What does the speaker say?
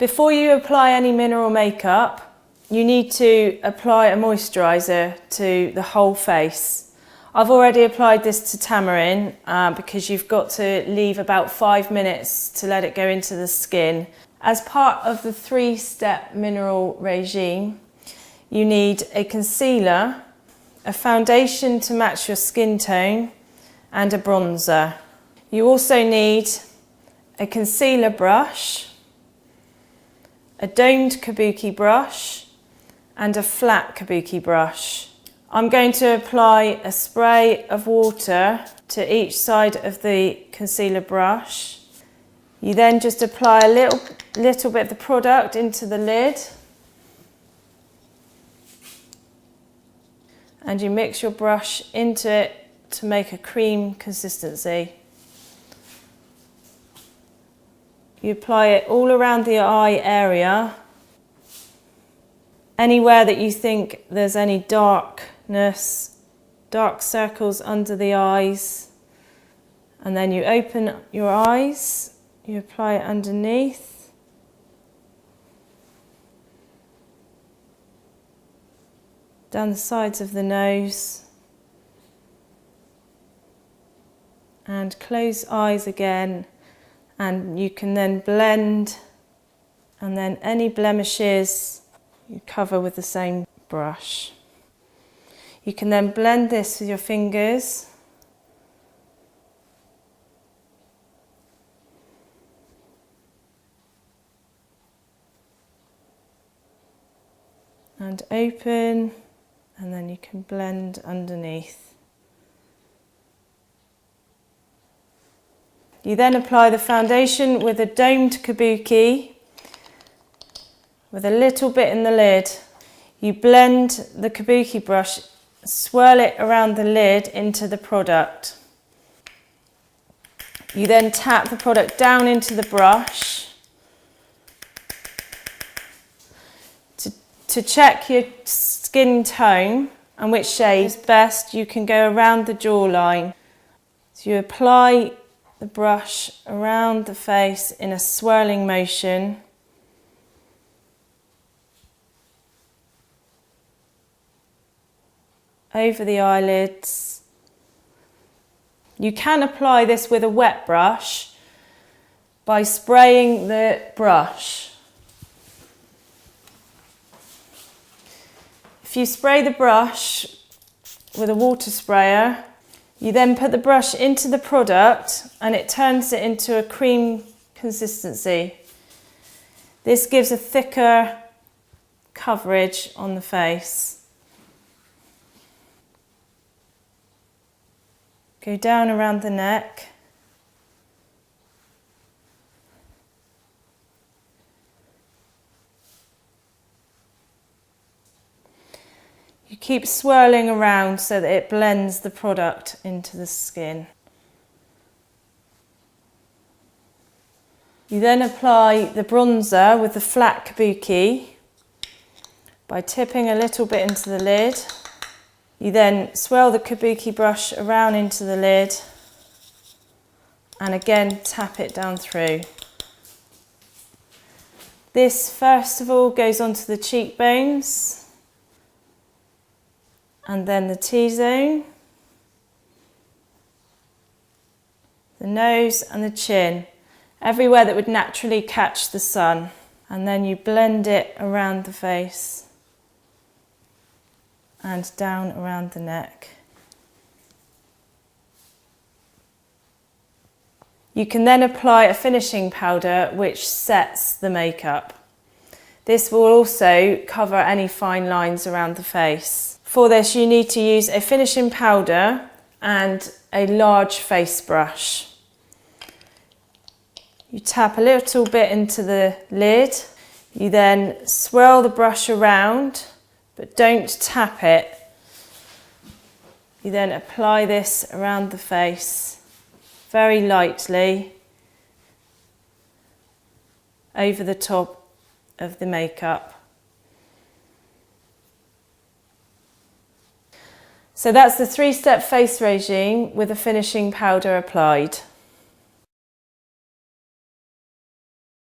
Before you apply any mineral makeup, you need to apply a moisturiser to the whole face. I've already applied this to Tamarin because you've got to leave about 5 minutes to let it go into the skin. As part of the 3-step mineral regime, you need a concealer, a foundation to match your skin tone, and a bronzer. You also need a concealer brush, a domed kabuki brush, and a flat kabuki brush. I'm going to apply a spray of water to each side of the concealer brush. You then just apply a little bit of the product into the lid, and you mix your brush into it to make a cream consistency. You apply it all around the eye area, anywhere that you think there's any darkness, dark circles under the eyes, and then you open your eyes, you apply it underneath, down the sides of the nose, and close eyes again. And you can then blend, and then any blemishes you cover with the same brush. You can then blend this with your fingers. And open, and then you can blend underneath. You then apply the foundation with a domed kabuki with a little bit in the lid. You blend the kabuki brush, swirl it around the lid into the product. You then tap the product down into the brush. To check your skin tone and which shade is best, you can go around the jawline. So you apply the brush around the face in a swirling motion. Over the eyelids. You can apply this with a wet brush by spraying the brush. If you spray the brush with a water sprayer, you then put the brush into the product and it turns it into a cream consistency. This gives a thicker coverage on the face. Go down around the neck. You keep swirling around so that it blends the product into the skin. You then apply the bronzer with the flat kabuki by tipping a little bit into the lid. You then swirl the kabuki brush around into the lid and again tap it down through. This first of all goes onto the cheekbones, and then the T-zone, the nose and the chin, everywhere that would naturally catch the sun. And then you blend it around the face and down around the neck. You can then apply a finishing powder which sets the makeup. This will also cover any fine lines around the face. For this, you need to use a finishing powder and a large face brush. You tap a little bit into the lid. You then swirl the brush around, but don't tap it. You then apply this around the face very lightly over the top of the makeup. So that's the 3-step face regime with a finishing powder applied.